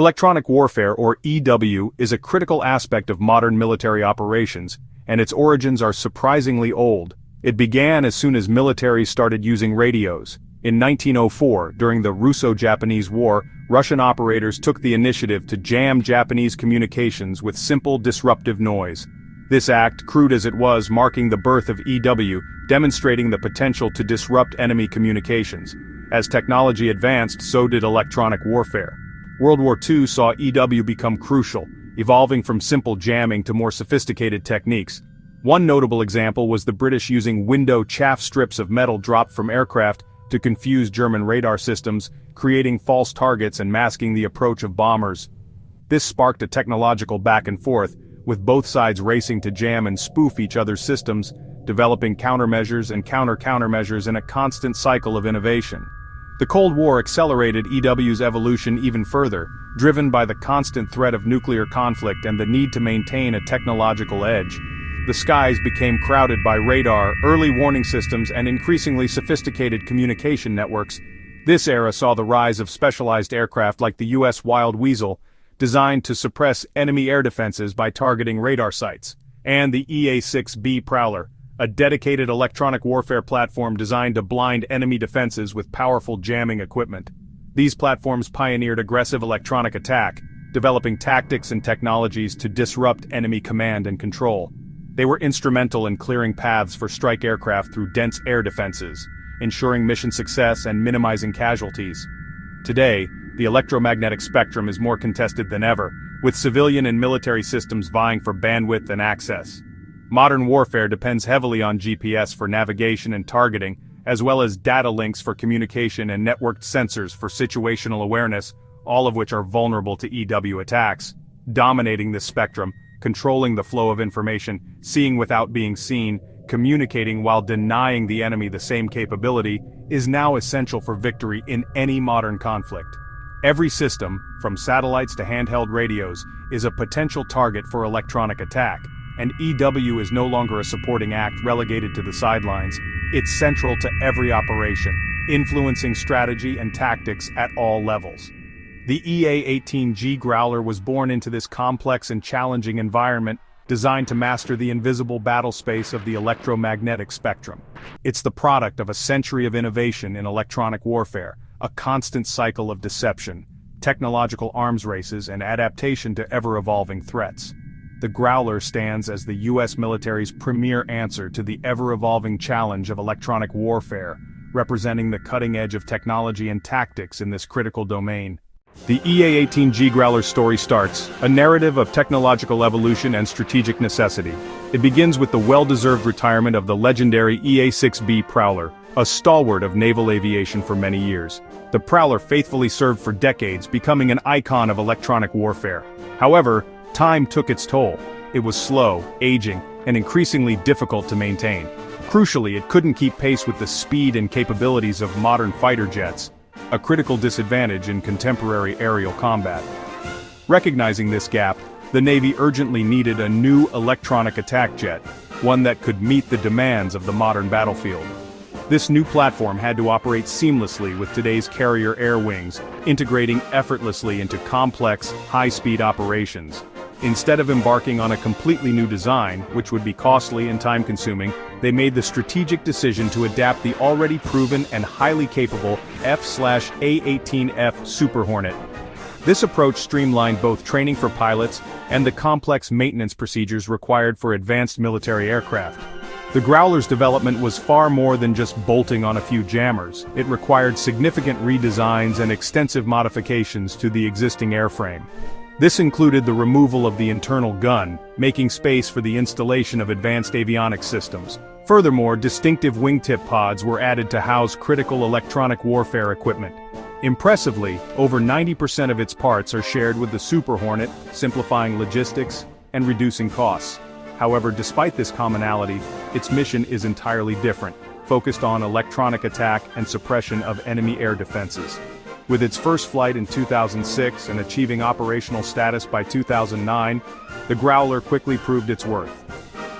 Electronic warfare, or EW, is a critical aspect of modern military operations, and its origins are surprisingly old. It began as soon as militaries started using radios. In 1904, during the Russo-Japanese War, Russian operators took the initiative to jam Japanese communications with simple disruptive noise. This act, crude as it was, marking the birth of EW, demonstrating the potential to disrupt enemy communications. As technology advanced, so did electronic warfare. World War II saw EW become crucial, evolving from simple jamming to more sophisticated techniques. One notable example was the British using window chaff strips of metal dropped from aircraft to confuse German radar systems, creating false targets and masking the approach of bombers. This sparked a technological back and forth, with both sides racing to jam and spoof each other's systems, developing countermeasures and countermeasures in a constant cycle of innovation. The Cold War accelerated EW's evolution even further, driven by the constant threat of nuclear conflict and the need to maintain a technological edge. The skies became crowded by radar, early warning systems, and increasingly sophisticated communication networks. This era saw the rise of specialized aircraft like the U.S. Wild Weasel, designed to suppress enemy air defenses by targeting radar sites, and the EA-18 Prowler, a dedicated electronic warfare platform designed to blind enemy defenses with powerful jamming equipment. These platforms pioneered aggressive electronic attack, developing tactics and technologies to disrupt enemy command and control. They were instrumental in clearing paths for strike aircraft through dense air defenses, ensuring mission success and minimizing casualties. Today, the electromagnetic spectrum is more contested than ever, with civilian and military systems vying for bandwidth and access. Modern warfare depends heavily on GPS for navigation and targeting, as well as data links for communication and networked sensors for situational awareness, all of which are vulnerable to EW attacks. Dominating this spectrum, controlling the flow of information, seeing without being seen, communicating while denying the enemy the same capability, is now essential for victory in any modern conflict. Every system, from satellites to handheld radios, is a potential target for electronic attack, and EW is no longer a supporting act relegated to the sidelines. It's central to every operation, influencing strategy and tactics at all levels. The EA-18 Growler was born into this complex and challenging environment, designed to master the invisible battle space of the electromagnetic spectrum. It's the product of a century of innovation in electronic warfare, a constant cycle of deception, technological arms races, and adaptation to ever-evolving threats. The Growler stands as the U.S. military's premier answer to the ever-evolving challenge of electronic warfare, representing the cutting edge of technology and tactics in this critical domain. The EA-18 Growler story starts, a narrative of technological evolution and strategic necessity. It begins with the well-deserved retirement of the legendary EA-6B Prowler, a stalwart of naval aviation for many years. The Prowler faithfully served for decades, becoming an icon of electronic warfare. However, time took its toll. It was slow, aging, and increasingly difficult to maintain. Crucially, it couldn't keep pace with the speed and capabilities of modern fighter jets, a critical disadvantage in contemporary aerial combat. Recognizing this gap, the Navy urgently needed a new electronic attack jet, one that could meet the demands of the modern battlefield. This new platform had to operate seamlessly with today's carrier air wings, integrating effortlessly into complex, high-speed operations. Instead of embarking on a completely new design, which would be costly and time-consuming, they made the strategic decision to adapt the already proven and highly capable F/A-18F Super Hornet. This approach streamlined both training for pilots and the complex maintenance procedures required for advanced military aircraft. The Growler's development was far more than just bolting on a few jammers. It required significant redesigns and extensive modifications to the existing airframe. This included the removal of the internal gun, making space for the installation of advanced avionics systems. Furthermore, distinctive wingtip pods were added to house critical electronic warfare equipment. Impressively, over 90% of its parts are shared with the Super Hornet, simplifying logistics and reducing costs. However, despite this commonality, its mission is entirely different, focused on electronic attack and suppression of enemy air defenses. With its first flight in 2006 and achieving operational status by 2009, the Growler quickly proved its worth.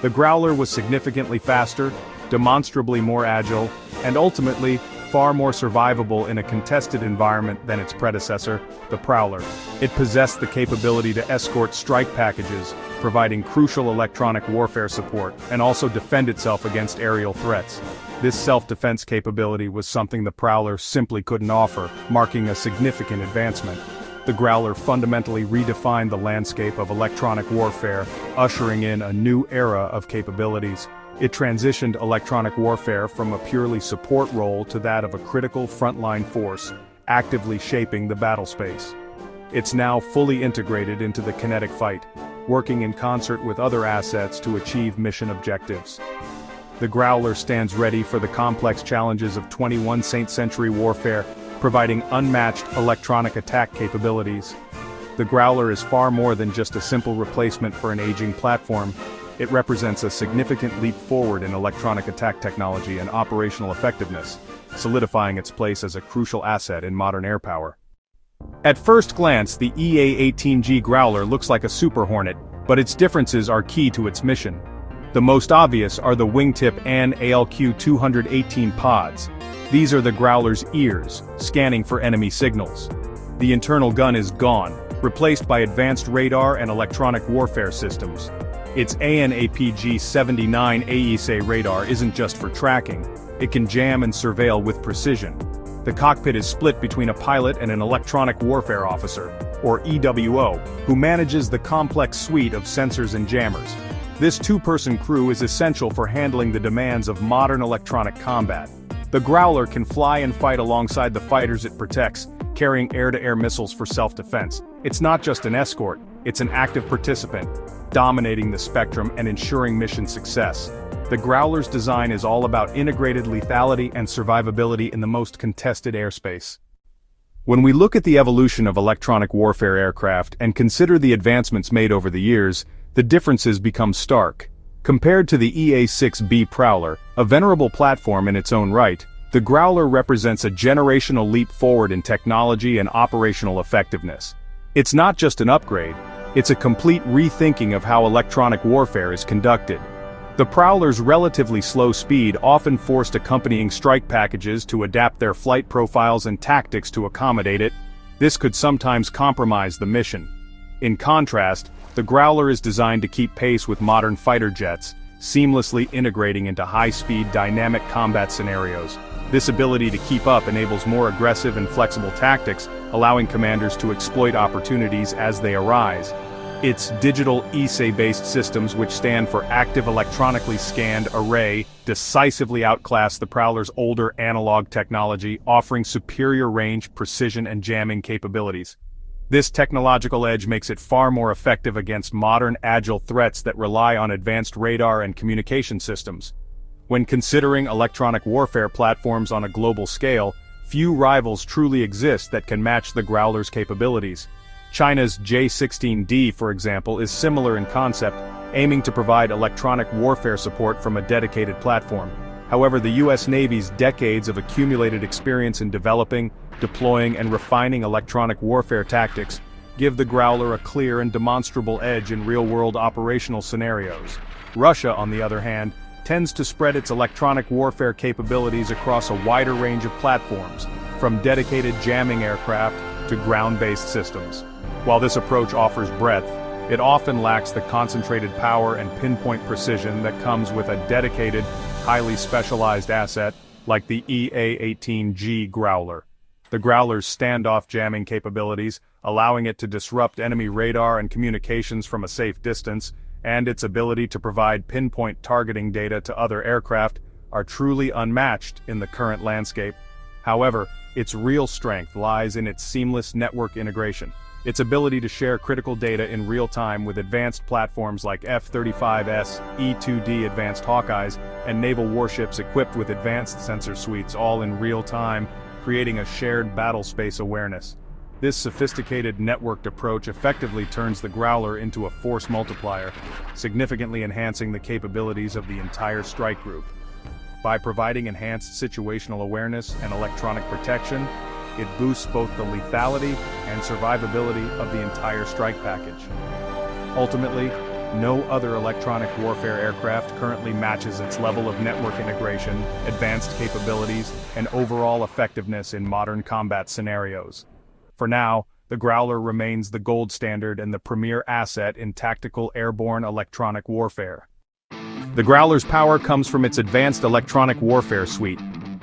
The Growler was significantly faster, demonstrably more agile, and ultimately, far more survivable in a contested environment than its predecessor, the Prowler. It possessed the capability to escort strike packages, providing crucial electronic warfare support, and also defend itself against aerial threats. This self-defense capability was something the Prowler simply couldn't offer, marking a significant advancement. The Growler fundamentally redefined the landscape of electronic warfare, ushering in a new era of capabilities. It transitioned electronic warfare from a purely support role to that of a critical frontline force, actively shaping the battle space. It's now fully integrated into the kinetic fight, working in concert with other assets to achieve mission objectives. The Growler stands ready for the complex challenges of 21st century warfare, providing unmatched electronic attack capabilities. The Growler is far more than just a simple replacement for an aging platform. It represents a significant leap forward in electronic attack technology and operational effectiveness, solidifying its place as a crucial asset in modern air power. At first glance, the EA-18G Growler looks like a Super Hornet, but its differences are key to its mission. The most obvious are the wingtip and ALQ-218 pods. These are the Growler's ears, scanning for enemy signals. The internal gun is gone, replaced by advanced radar and electronic warfare systems. Its AN/APG-79 AESA radar isn't just for tracking, it can jam and surveil with precision. The cockpit is split between a pilot and an electronic warfare officer, or EWO, who manages the complex suite of sensors and jammers. This two-person crew is essential for handling the demands of modern electronic combat. The Growler can fly and fight alongside the fighters it protects, carrying air-to-air missiles for self-defense. It's not just an escort, it's an active participant, dominating the spectrum and ensuring mission success. The Growler's design is all about integrated lethality and survivability in the most contested airspace. When we look at the evolution of electronic warfare aircraft and consider the advancements made over the years, the differences become stark. Compared to the EA-6B Prowler, a venerable platform in its own right, the Growler represents a generational leap forward in technology and operational effectiveness. It's not just an upgrade, it's a complete rethinking of how electronic warfare is conducted. The Prowler's relatively slow speed often forced accompanying strike packages to adapt their flight profiles and tactics to accommodate it. This could sometimes compromise the mission. In contrast, the Growler is designed to keep pace with modern fighter jets, seamlessly integrating into high-speed dynamic combat scenarios. This ability to keep up enables more aggressive and flexible tactics, allowing commanders to exploit opportunities as they arise. Its digital ESA-based systems, which stand for Active Electronically Scanned Array, decisively outclass the Prowler's older analog technology, offering superior range, precision, and jamming capabilities. This technological edge makes it far more effective against modern, agile threats that rely on advanced radar and communication systems. When considering electronic warfare platforms on a global scale, few rivals truly exist that can match the Growler's capabilities. China's J-16D, for example, is similar in concept, aiming to provide electronic warfare support from a dedicated platform. However, the U.S. Navy's decades of accumulated experience in developing, deploying, and refining electronic warfare tactics give the Growler a clear and demonstrable edge in real-world operational scenarios. Russia, on the other hand, tends to spread its electronic warfare capabilities across a wider range of platforms, from dedicated jamming aircraft to ground-based systems. While this approach offers breadth, it often lacks the concentrated power and pinpoint precision that comes with a dedicated, highly specialized asset like the EA-18G Growler. The Growler's standoff jamming capabilities, allowing it to disrupt enemy radar and communications from a safe distance, and its ability to provide pinpoint targeting data to other aircraft, are truly unmatched in the current landscape. However, its real strength lies in its seamless network integration. Its ability to share critical data in real time with advanced platforms like F-35S, E-2D Advanced Hawkeyes, and naval warships equipped with advanced sensor suites all in real time, creating a shared battle space awareness. This sophisticated networked approach effectively turns the Growler into a force multiplier, significantly enhancing the capabilities of the entire strike group. By providing enhanced situational awareness and electronic protection, it boosts both the lethality and survivability of the entire strike package. Ultimately, No other electronic warfare aircraft currently matches its level of network integration, advanced capabilities, and overall effectiveness in modern combat scenarios. For now, the Growler remains the gold standard and the premier asset in tactical airborne electronic warfare. The Growler's power comes from its advanced electronic warfare suite.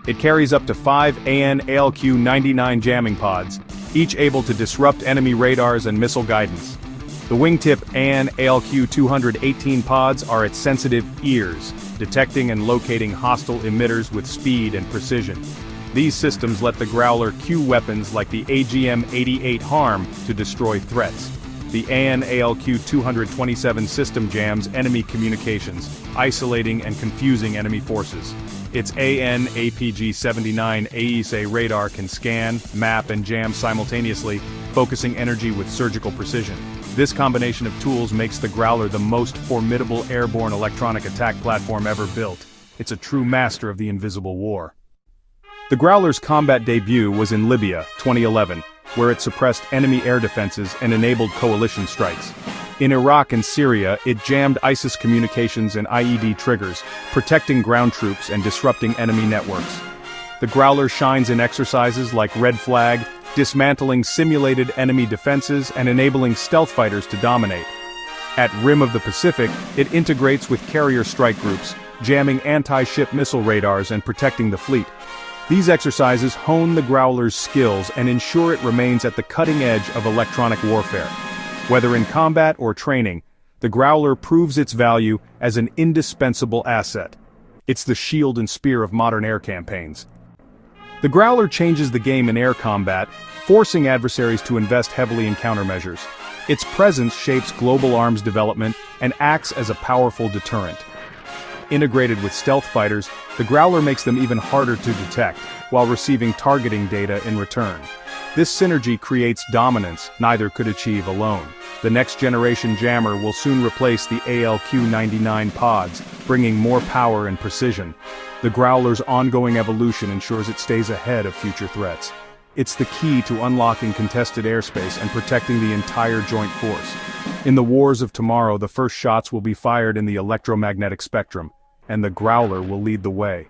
It carries up to 5 AN/ALQ-99 jamming pods, each able to disrupt enemy radars and missile guidance. The wingtip AN/ALQ-218 pods are its sensitive ears, detecting and locating hostile emitters with speed and precision. These systems let the Growler cue weapons like the AGM-88 HARM to destroy threats. The AN/ALQ-227 system jams enemy communications, isolating and confusing enemy forces. Its AN/APG-79 AESA radar can scan, map, and jam simultaneously, focusing energy with surgical precision. This combination of tools makes the Growler the most formidable airborne electronic attack platform ever built. It's a true master of the invisible war. The Growler's combat debut was in Libya, 2011, where it suppressed enemy air defenses and enabled coalition strikes. In Iraq and Syria, it jammed ISIS communications and IED triggers, protecting ground troops and disrupting enemy networks. The Growler shines in exercises like Red Flag, dismantling simulated enemy defenses and enabling stealth fighters to dominate. At Rim of the Pacific, it integrates with carrier strike groups, jamming anti-ship missile radars and protecting the fleet. These exercises hone the Growler's skills and ensure it remains at the cutting edge of electronic warfare. Whether in combat or training, the Growler proves its value as an indispensable asset. It's the shield and spear of modern air campaigns. The Growler changes the game in air combat, forcing adversaries to invest heavily in countermeasures. Its presence shapes global arms development and acts as a powerful deterrent. Integrated with stealth fighters, the Growler makes them even harder to detect, while receiving targeting data in return. This synergy creates dominance neither could achieve alone. The next-generation jammer will soon replace the ALQ-99 pods, bringing more power and precision. The Growler's ongoing evolution ensures it stays ahead of future threats. It's the key to unlocking contested airspace and protecting the entire joint force. In the wars of tomorrow, the first shots will be fired in the electromagnetic spectrum, and the Growler will lead the way.